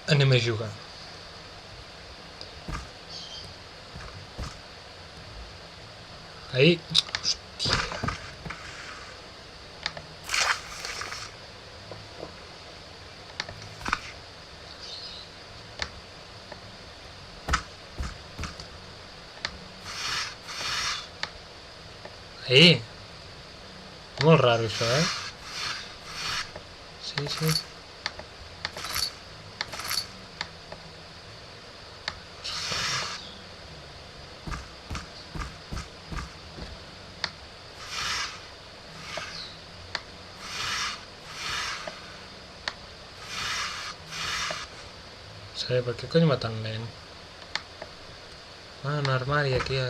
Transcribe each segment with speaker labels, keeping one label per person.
Speaker 1: Anem a jugar. Ahí. Hòstia. Ahí. Molt raro això, Sí, sí. Saber per què cony va tan lent? Ah, un armari aquí a...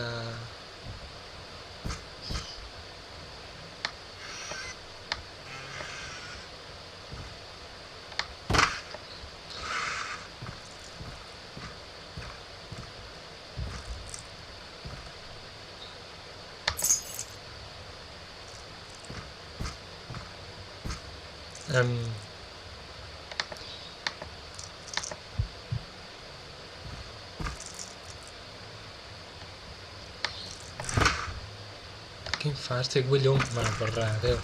Speaker 1: Quin fàstic, vull llum. Bueno, per res, adéu.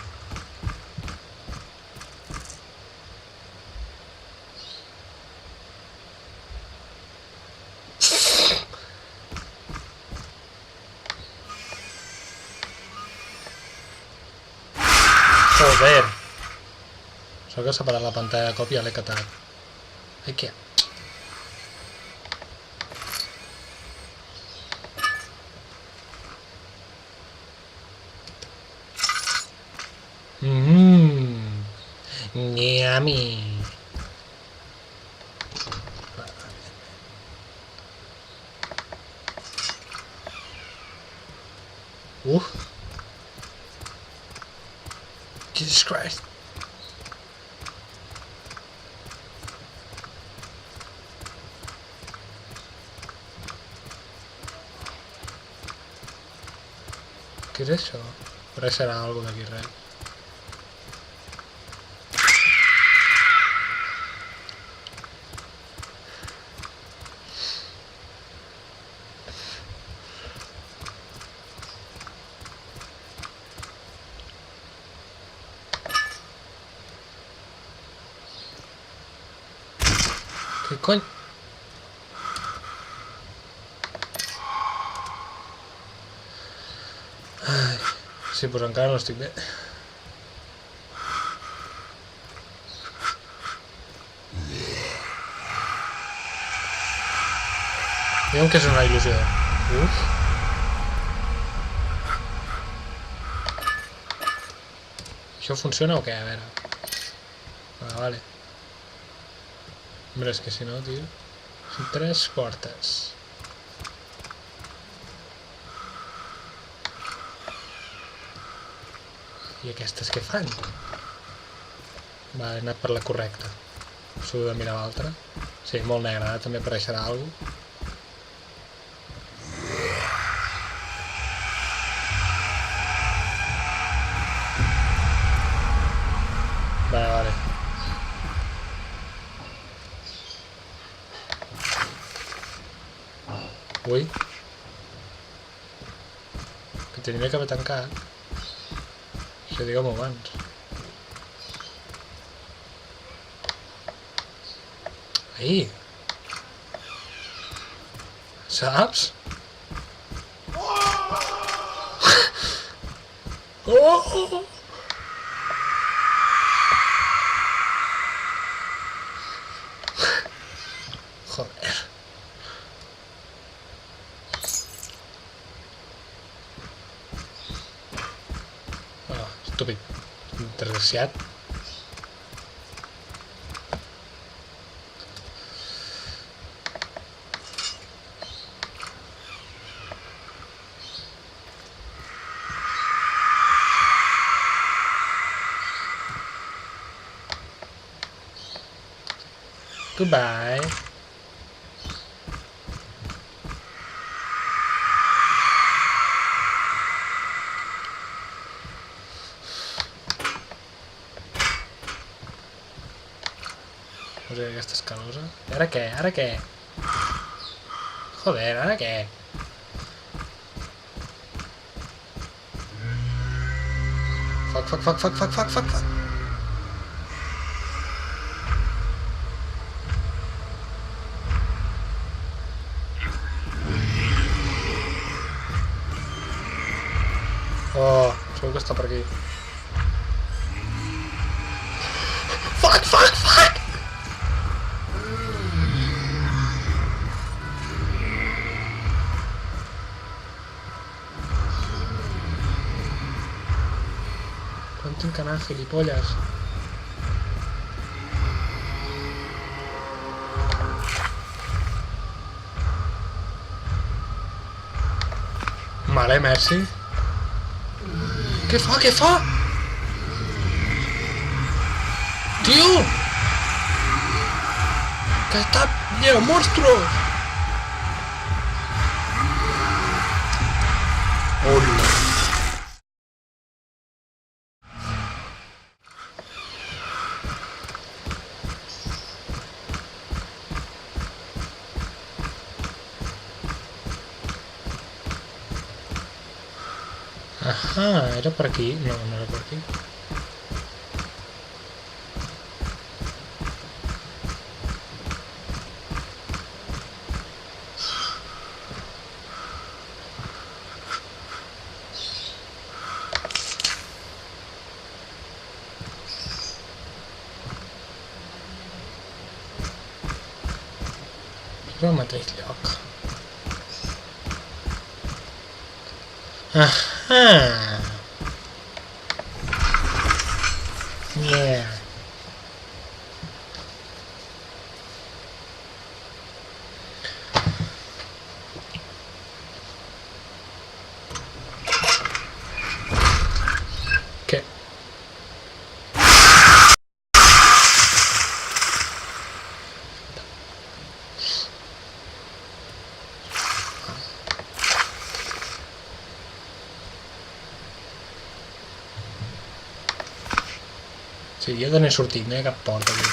Speaker 1: Joder! Sóc que s'ha parat la pantalla de cop i ja l'he catat. Ai, què? Yummy. Jesus Christ. Què és això? Però serà alguna d'aquí res. Què cony? Ai, sí, però encara no estic bé. Digue'm que és una il·lusió. Uf. Això funciona o què? A veure. Ah, vale. Hombre, és que si no, tio... Són 3 portes. I aquestes què fan? Va, he anat per la correcta. S'ho de mirar l'altra. Sí, molt negre, ara també apareixerà alguna cosa. Vale. Ui. Que tenia que haver tancat. Això digue'm abans. Ahí. Saps? Oh! Joder. Oh, estúpid. Desgraciat. Goodbye. Música aquesta escalosa. I ara què? Ara què? Joder, ara què? Fuck. Oh, segur que està per aquí. Fuck! On tinc que anar, gilipolles? Vale, merci. Què fa? Tio! Que està lleno de monstruos! Hola. Ajá, era per aquí? No, no era per aquí. És al mateix lloc. Ahà! Yeah. Què? Sí, jo d'on he sortit, no hi ha cap porta aquí.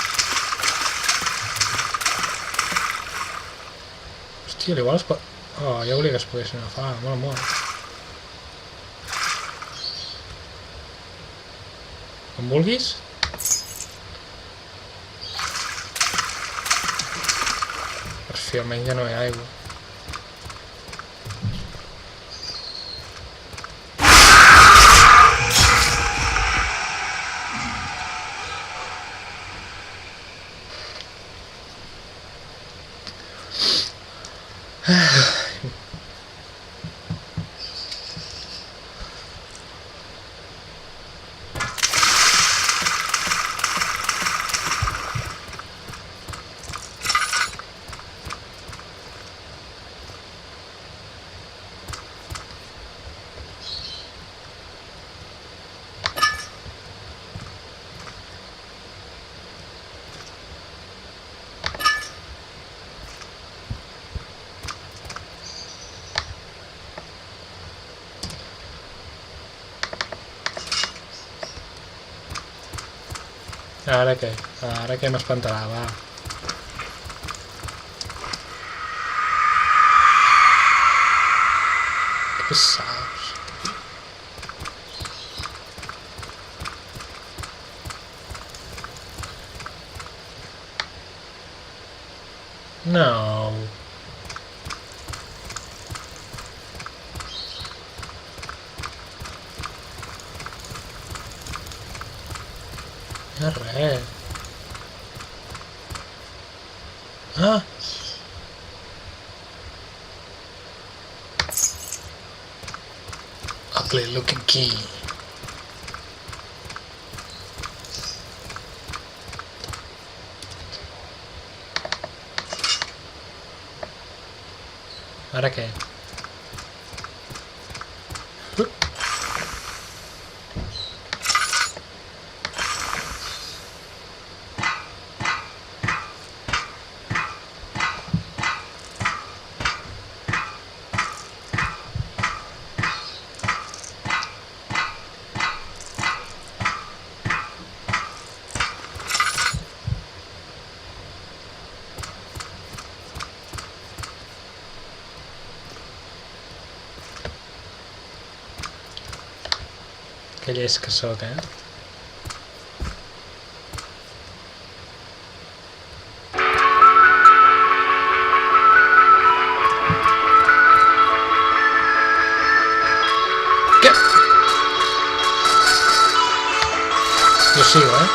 Speaker 1: Hòstia, igual es pot... Oh, ja volia que es poguessin agafar, molt. Com vulguis. Per fi, almenys ja no hi ha aigua. Ara què? Ara què m'espantarà, va. Que saps? No. No és res. Ah! Ugly looking key. Ara què? Que llest que sóc, eh? Què? Jo sigo, eh?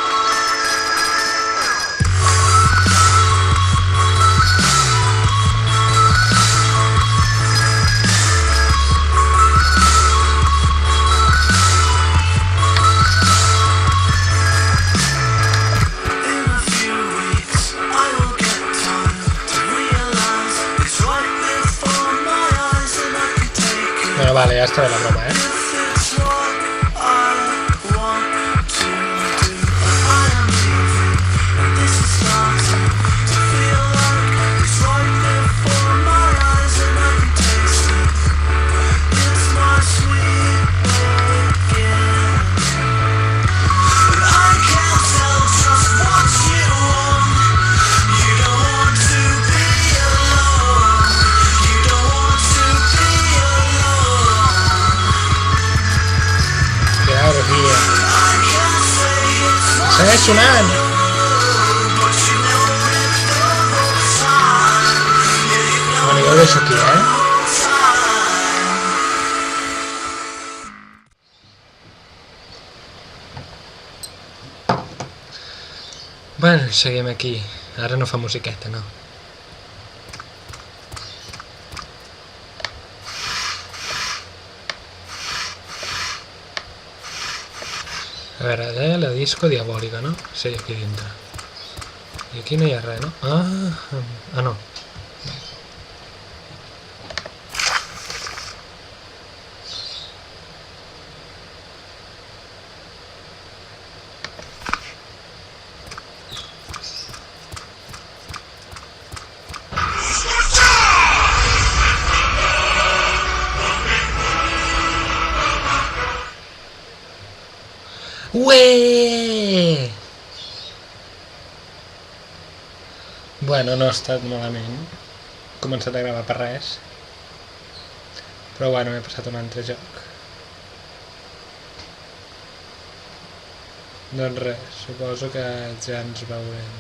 Speaker 1: Bueno, vale, ya está de la broma, ¿eh? Segueix sonant! Bueno, jo ho deixo aquí, eh? Bueno, seguim aquí. Ara no fa musiqueta, no? A veure, deia la disco diabòlica, no? Sí, aquí dintre. I aquí no hi ha res, no? Ah, no. Ué! Bueno, no ha estat malament. He començat a gravar per res. Però bueno, m'he passat un altre joc. Doncs res, suposo que ja ens veurem.